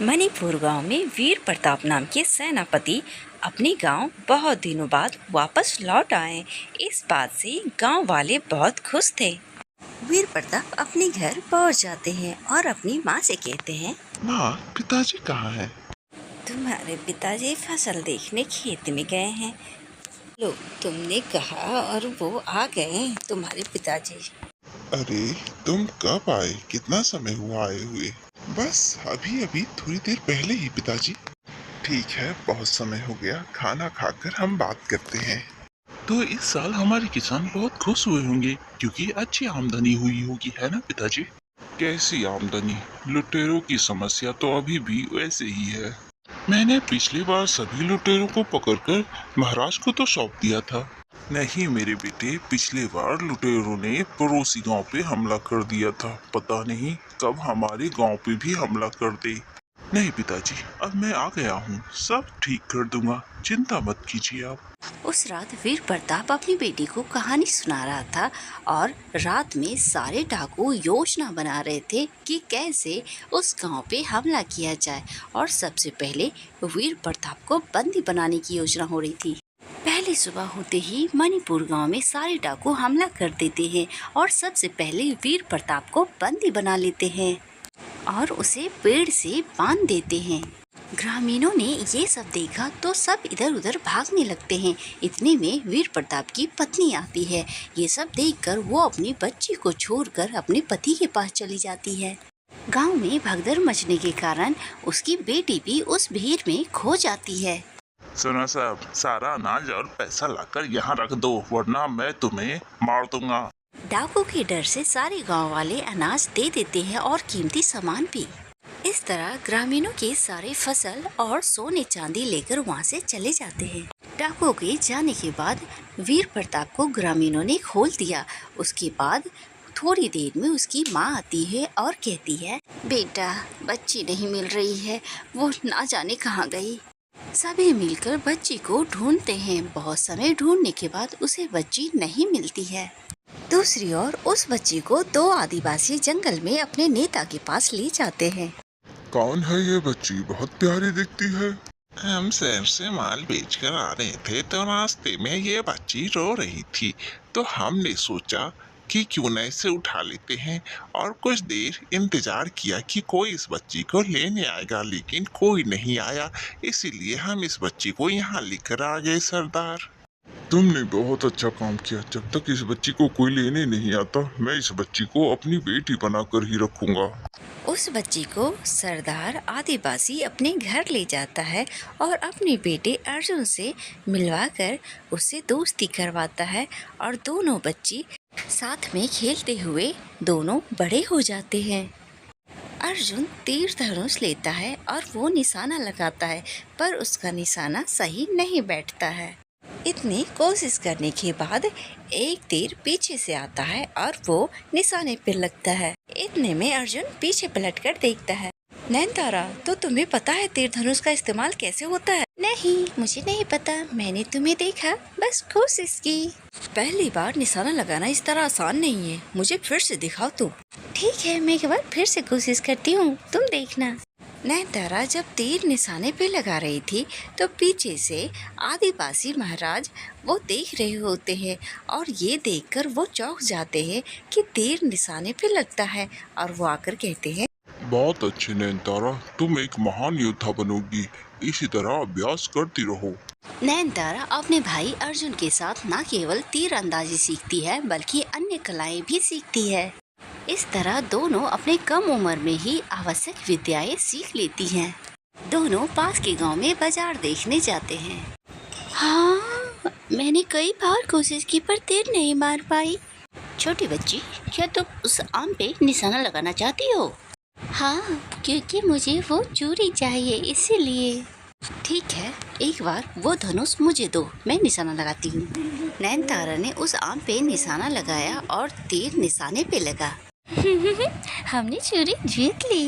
मणिपुर गांव में वीर प्रताप नाम के सेनापति अपने गांव बहुत दिनों बाद वापस लौट आए। इस बात से गांव वाले बहुत खुश थे। वीर प्रताप अपने घर पहुंच जाते हैं और अपनी माँ से कहते हैं, माँ, पिताजी कहाँ हैं? तुम्हारे पिताजी फसल देखने खेत में गए हैं। लो, तुमने कहा और वो आ गए तुम्हारे पिताजी। अरे, तुम कब आए? कितना समय हुआ आए हुए? बस अभी अभी थोड़ी देर पहले ही पिताजी। ठीक है, बहुत समय हो गया, खाना खाकर हम बात करते हैं। तो इस साल हमारे किसान बहुत खुश हुए होंगे क्योंकि अच्छी आमदनी हुई होगी, है ना पिताजी? कैसी आमदनी? लुटेरों की समस्या तो अभी भी वैसे ही है। मैंने पिछली बार सभी लुटेरों को पकड़कर महाराज को तो सौंप दिया था। नहीं मेरे बेटे, पिछले बार लुटेरों ने पड़ोसी गांव पे हमला कर दिया था। पता नहीं कब हमारे गांव पे भी हमला कर दे। नहीं पिताजी, अब मैं आ गया हूँ, सब ठीक कर दूंगा, चिंता मत कीजिए आप। उस रात वीर प्रताप अपनी बेटी को कहानी सुना रहा था और रात में सारे डाकू योजना बना रहे थे कि कैसे उस गांव पे हमला किया जाए और सबसे पहले वीर प्रताप को बंदी बनाने की योजना हो रही थी। पहली सुबह होते ही मणिपुर गांव में सारे डाकू हमला कर देते हैं और सबसे पहले वीर प्रताप को बंदी बना लेते हैं और उसे पेड़ से बांध देते हैं। ग्रामीणों ने ये सब देखा तो सब इधर उधर भागने लगते हैं। इतने में वीर प्रताप की पत्नी आती है। ये सब देखकर वो अपनी बच्ची को छोड़कर अपने पति के पास चली जाती है। गांव में भगदड़ मचने के कारण उसकी बेटी भी उस भीड़ में खो जाती है। सुनो साहब, सारा अनाज और पैसा लाकर यहाँ रख दो, वरना मैं तुम्हें मार दूंगा। डाकू के डर से सारे गांव वाले अनाज दे देते हैं और कीमती सामान भी। इस तरह ग्रामीणों के सारे फसल और सोने चांदी लेकर वहां से चले जाते हैं। डाकुओं के जाने के बाद वीर प्रताप को ग्रामीणों ने खोल दिया। उसके बाद थोड़ी देर में उसकी माँ आती है और कहती है, बेटा, बच्ची नहीं मिल रही है, वो ना जाने कहाँ गई। सभी मिलकर बच्ची को ढूंढते हैं। बहुत समय ढूंढने के बाद उसे बच्ची नहीं मिलती है। दूसरी ओर उस बच्ची को दो आदिवासी जंगल में अपने नेता के पास ले जाते हैं। कौन है ये बच्ची? बहुत प्यारी दिखती है। हम शहर से माल बेचकर आ रहे थे तो रास्ते में ये बच्ची रो रही थी, तो हमने सोचा कि क्यों न इसे उठा लेते हैं और कुछ देर इंतजार किया कि कोई इस बच्ची को लेने आएगा, लेकिन कोई नहीं आया। इसीलिए हम इस बच्ची को यहाँ लेकर आ गए सरदार। तुमने बहुत अच्छा काम किया। जब तक इस बच्ची को कोई लेने नहीं आता, मैं इस बच्ची को अपनी बेटी बनाकर ही रखूंगा। उस बच्ची को सरदार आदिवासी अपने घर ले जाता है और अपने बेटे अर्जुन से मिलवाकर उससे दोस्ती करवाता है और दोनों बच्ची साथ में खेलते हुए दोनों बड़े हो जाते हैं। अर्जुन तीर धनुष लेता है और वो निशाना लगाता है, पर उसका निशाना सही नहीं बैठता है। इतनी कोशिश करने के बाद एक तीर पीछे से आता है और वो निशाने पर लगता है। इतने में अर्जुन पीछे पलटकर देखता है। नैनतारा, तो तुम्हें पता है तीर धनुष का इस्तेमाल कैसे होता है? नहीं, मुझे नहीं पता, मैंने तुम्हें देखा, बस कोशिश की। पहली बार निशाना लगाना इस तरह आसान नहीं है, मुझे फिर से दिखाओ तुम। ठीक है, मैं एक बार फिर से कोशिश करती हूँ, तुम देखना। नैनतारा जब तीर निशाने पे लगा रही थी तो पीछे से आदिवासी महाराज वो देख रहे होते हैं और ये देखकर वो चौंक जाते हैं कि तीर निशाने पे लगता है और वो आकर कहते हैं, बहुत अच्छे नैनतारा, तुम एक महान योद्धा बनोगी। इसी तरह अभ्यास करती रहो। नैनतारा अपने भाई अर्जुन के साथ न केवल तीर अंदाजी सीखती है बल्कि अन्य कलाएं भी सीखती है। इस तरह दोनों अपने कम उम्र में ही आवश्यक विद्याएं सीख लेती हैं। दोनों पास के गांव में बाजार देखने जाते हैं। हाँ, मैंने कई बार कोशिश की पर तीर नहीं मार पाई। छोटी बच्ची, क्या तुम उस आम पे निशाना लगाना चाहती हो? हाँ, क्योंकि मुझे वो चूड़ी चाहिए, इसीलिए। ठीक है, एक बार वो धनुष मुझे दो, मैं निशाना लगाती हूँ। नैनतारा ने उस आम पे निशाना लगाया और तीर निशाने पे लगा। हमने चूड़ी जीत ली।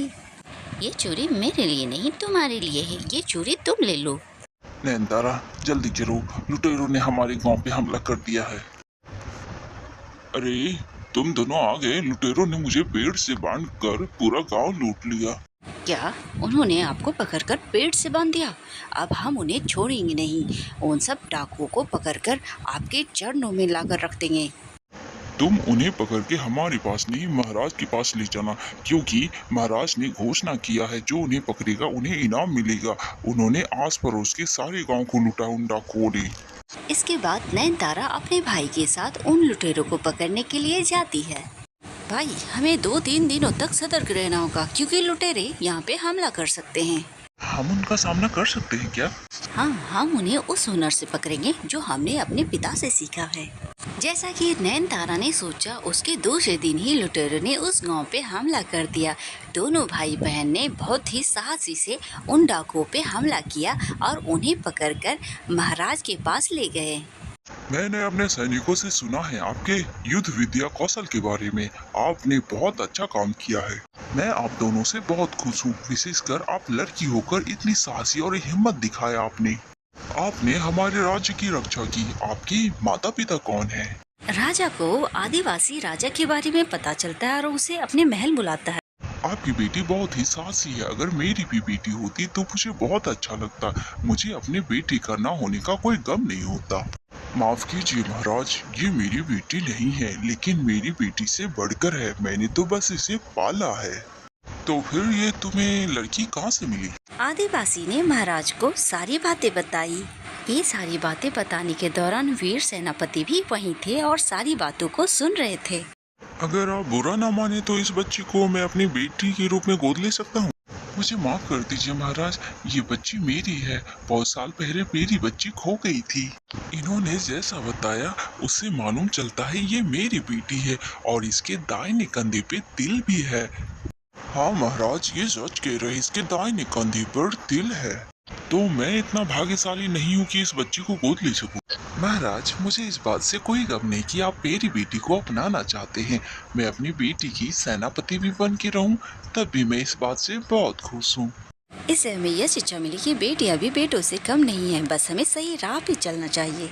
ये चूड़ी मेरे लिए नहीं, तुम्हारे लिए है, ये चूड़ी तुम ले लो। नैनतारा, जल्दी करो, लुटेरों ने हमारे गांव पे हमला कर दिया है। अरे, तुम दोनों आ गए। लुटेरों ने मुझे पेड़ से बांधकर पूरा गांव लूट लिया। क्या उन्होंने आपको पकड़कर पेड़ से बांध दिया? अब हम उन्हें छोड़ेंगे नहीं। उन सब डाकुओं को पकड़कर आपके चरणों में लाकर रख देंगे। तुम उन्हें पकड़ के हमारे पास नहीं, महाराज के पास ले जाना, क्योंकि महाराज ने घोषणा किया है जो उन्हें पकड़ेगा उन्हें इनाम मिलेगा। उन्होंने आस पड़ोस के सारे गांव को लूटा उन डाकुओं ने। इसके बाद नयनतारा अपने भाई के साथ उन लुटेरों को पकड़ने के लिए जाती है। भाई, हमें 2-3 दिनों तक सतर्क रहना होगा, क्योंकि लुटेरे यहाँ पे हमला कर सकते हैं। हम उनका सामना कर सकते हैं क्या? हाँ, हम उन्हें उस हुनर से पकड़ेंगे जो हमने अपने पिता से सीखा है। जैसा कि नयनतारा ने सोचा, उसके दूसरे दिन ही लुटेरों ने उस गांव पे हमला कर दिया। दोनों भाई बहन ने बहुत ही साहसी से उन डाकुओं पे हमला किया और उन्हें पकड़कर महाराज के पास ले गए। मैंने अपने सैनिकों से सुना है आपके युद्ध विद्या कौशल के बारे में। आपने बहुत अच्छा काम किया है। मैं आप दोनों से बहुत खुश हूँ, विशेषकर आप लड़की होकर इतनी साहसी और हिम्मत दिखाया आपने। आपने हमारे राज्य की रक्षा की। आपके माता पिता कौन है? राजा को आदिवासी राजा के बारे में पता चलता है और उसे अपने महल बुलाता है। आपकी बेटी बहुत ही साहसी है। अगर मेरी भी बेटी होती तो मुझे बहुत अच्छा लगता। मुझे अपने बेटी का ना होने का कोई गम नहीं होता। माफ कीजिए महाराज, ये मेरी बेटी नहीं है, लेकिन मेरी बेटी से बढ़कर है। मैंने तो बस इसे पाला है। तो फिर ये तुम्हें लड़की कहाँ से मिली? आदिवासी ने महाराज को सारी बातें बताई। ये सारी बातें बताने के दौरान वीर सेनापति भी वहीं थे और सारी बातों को सुन रहे थे। अगर आप बुरा ना माने तो इस बच्ची को मैं अपनी बेटी के रूप में गोद ले सकता हूँ। मुझे माफ कर दीजिए महाराज, ये बच्ची मेरी है। बहुत साल पहले मेरी बच्ची खो गई थी। इन्होंने जैसा बताया उससे मालूम चलता है ये मेरी बेटी है और इसके दाहिने कंधे पे तिल भी है। हाँ महाराज, ये सच कह रहे, इसके दाहिने कंधे पर तिल है। तो मैं इतना भाग्यशाली नहीं हूँ कि इस बच्ची को गोद ले सकूं। महाराज, मुझे इस बात से कोई गम नहीं कि आप मेरी बेटी को अपनाना चाहते हैं। मैं अपनी बेटी की सेनापति भी बन के रहूं, तब भी मैं इस बात से बहुत खुश हूँ। इससे हमें यह शिक्षा मिली कि बेटियां भी बेटों से कम नहीं है, बस हमें सही राह पे चलना चाहिए।